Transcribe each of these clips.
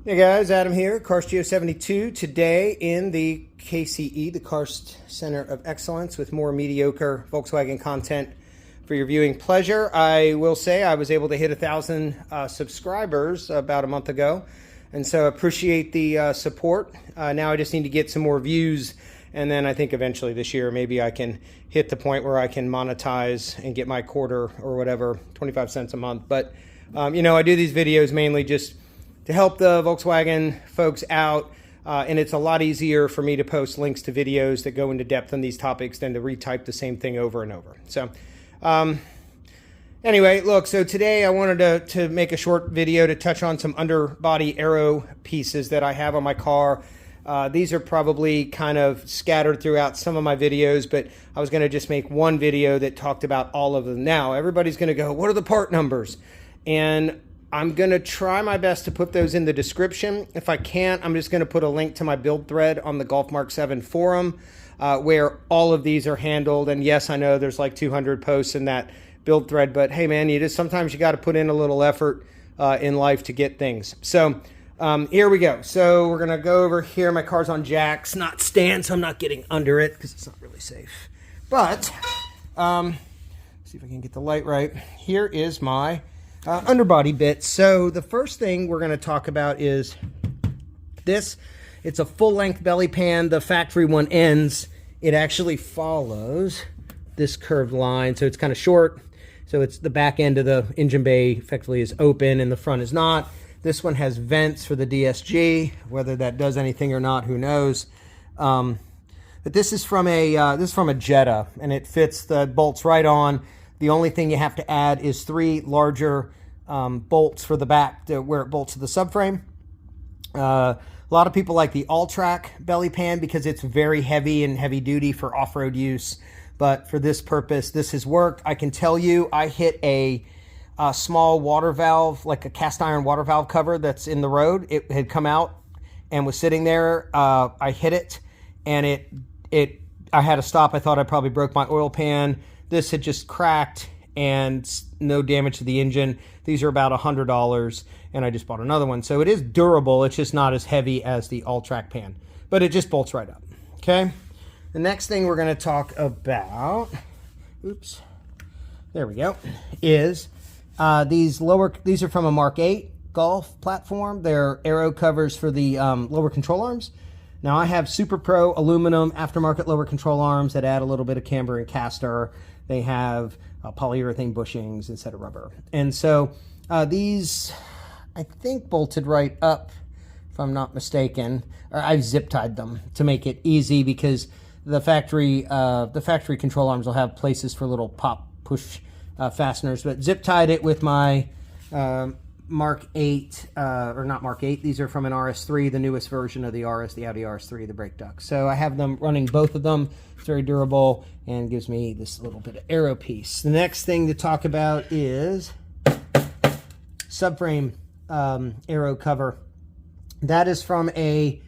Hey guys, Adam here, Carstio72, today in the KCE, the Karst Center of Excellence, with more mediocre Volkswagen content for your viewing pleasure. I will say I was able to hit 1,000 subscribers about a month ago, and so appreciate the support. Now I just need to get some more views, and then I think eventually this year maybe I can hit the point where I can monetize and get my quarter or whatever, 25 cents a month. But you know, I do these videos mainly just to help the Volkswagen folks out, and it's a lot easier for me to post links to videos that go into depth on these topics than to retype the same thing over and over. So anyway, look, so today I wanted to make a short video to touch on some underbody aero pieces that I have on my car. These are probably kind of scattered throughout some of my videos, but I was going to just make one video that talked about all of them. Now, everybody's going to go, what are the part numbers? And I'm going to try my best to put those in the description. If I can't, I'm just going to put a link to my build thread on the Golf Mark 7 forum where all of these are handled. And yes, I know there's like 200 posts in that build thread, but hey man, sometimes you got to put in a little effort in life to get things. So here we go. So we're going to go over here. My car's on jacks, not stand, so I'm not getting under it because it's not really safe. But see if I can get the light right. Here is my underbody bits. So the first thing we're going to talk about is this. It's a full-length belly pan. The factory one ends. It actually follows this curved line, so it's kind of short. So it's the back end of the engine bay effectively is open and the front is not. This one has vents for the DSG. Whether that does anything or not, who knows? But this is from a Jetta, and it fits the bolts right on. The only thing you have to add is 3 larger bolts for the back where it bolts to the subframe. A lot of people like the all-track belly pan because it's very heavy and heavy-duty for off-road use. But for this purpose, this has worked. I can tell you I hit a small water valve, like a cast iron water valve cover that's in the road. It had come out and was sitting there. I hit it, and I had to stop. I thought I probably broke my oil pan. This had just cracked and no damage to the engine. These are about $100, and I just bought another one. So it is durable. It's just not as heavy as the all-track pan, but it just bolts right up. Okay. The next thing we're going to talk about, oops, there we go, is these are from a Mark 8 Golf platform. They're aero covers for the lower control arms. Now I have Super Pro aluminum aftermarket lower control arms that add a little bit of camber and caster. They have polyurethane bushings instead of rubber. And so these, I think, bolted right up, if I'm not mistaken. Or I've zip tied them to make it easy because the factory control arms will have places for little pop push fasteners. But zip tied it with my Mark 8, or not Mark 8, these are from an RS3, the newest version of the the Audi RS3, the brake ducts. So I have them running both of them. It's very durable and gives me this little bit of aero piece. The next thing to talk about is subframe aero cover. That is from I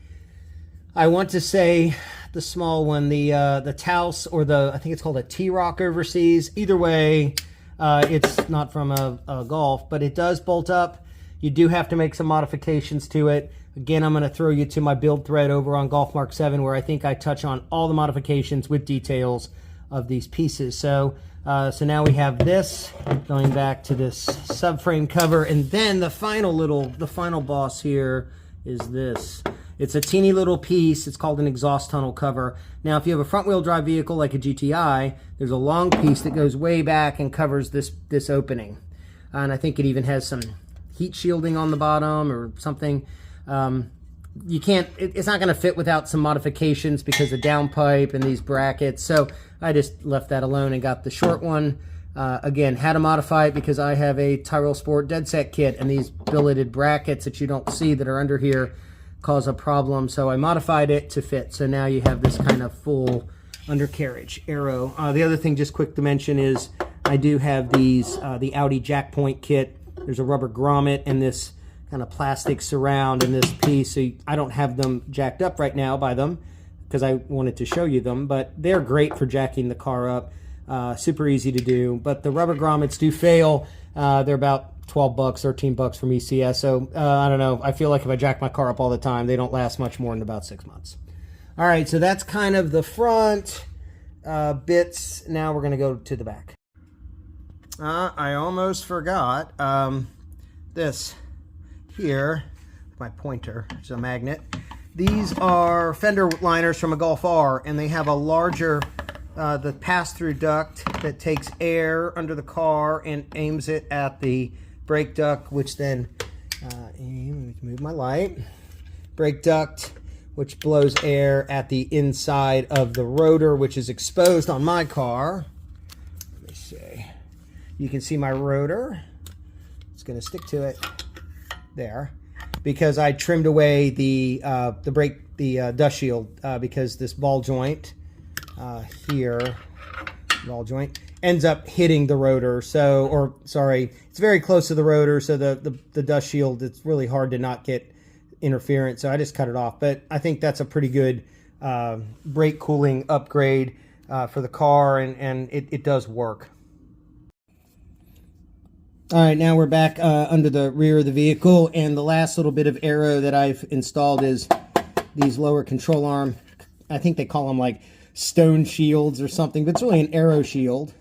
want to say the small one, the Taos, or I think it's called a T-Rock overseas. Either way, it's not from a Golf, but it does bolt up. You do have to make some modifications to it. Again, I'm going to throw you to my build thread over on Golf Mark 7, where I think I touch on all the modifications with details of these pieces. So now we have this going back to this subframe cover, and then the final boss here is this. It's a teeny little piece. It's called an exhaust tunnel cover. Now, if you have a front-wheel drive vehicle like a GTI, there's a long piece that goes way back and covers this opening. And I think it even has some heat shielding on the bottom or something. You can't, it's not going to fit without some modifications because of downpipe and these brackets. So I just left that alone and got the short one. Again, had to modify it because I have a Tyrrell Sport dead set kit, and these billeted brackets that you don't see that are under here cause a problem, so I modified it to fit. So now you have this kind of full undercarriage aero. The other thing, just quick to mention, is I do have these the Audi jack point kit. There's a rubber grommet and this kind of plastic surround in this piece. So I don't have them jacked up right now by them because I wanted to show you them, but they're great for jacking the car up. Super easy to do, but the rubber grommets do fail. They're about 12 bucks, 13 bucks from ECS. So I don't know. I feel like if I jack my car up all the time, they don't last much more than about 6 months. All right, so that's kind of the front bits. Now we're going to go to the back. I almost forgot this here, my pointer, it's a magnet. These are fender liners from a Golf R, and they have a larger, the pass-through duct that takes air under the car and aims it at the brake duct, which then, move my light, brake duct, which blows air at the inside of the rotor, which is exposed on my car. Let me see. You can see my rotor. It's going to stick to it there because I trimmed away the dust shield because this ball joint here, ball joint, ends up hitting the rotor. So, or sorry, it's very close to the rotor, so the dust shield, it's really hard to not get interference, so I just cut it off. But I think that's a pretty good brake cooling upgrade for the car, and it does work. All right, now we're back under the rear of the vehicle, and the last little bit of aero that I've installed is these lower control arm, I think they call them like stone shields or something, but it's really an aero shield.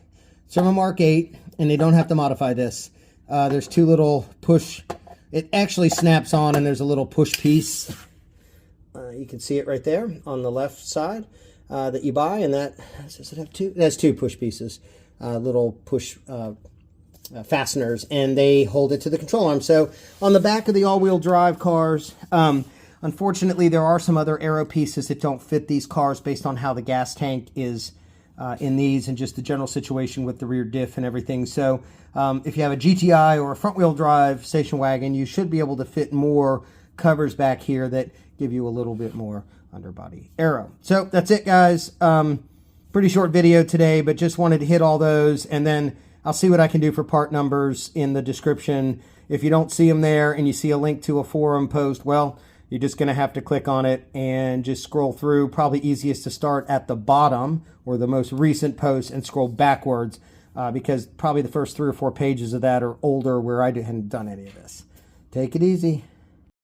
It's from a Mark 8, and they don't have to modify this. There's two little push, it actually snaps on, and there's a little push piece. You can see it right there on the left side that you buy, and that, does it have two? That's two push pieces, little push fasteners, and they hold it to the control arm. So on the back of the all-wheel drive cars, unfortunately there are some other aero pieces that don't fit these cars based on how the gas tank is in these and just the general situation with the rear diff and everything. So if you have a GTI or a front-wheel drive station wagon, you should be able to fit more covers back here that give you a little bit more underbody aero. So that's it, guys. Pretty short video today, but just wanted to hit all those, and then I'll see what I can do for part numbers in the description. If you don't see them there and you see a link to a forum post, well, you're just going to have to click on it and just scroll through. Probably easiest to start at the bottom or the most recent post and scroll backwards because probably the first 3 or 4 pages of that are older where I hadn't done any of this. Take it easy.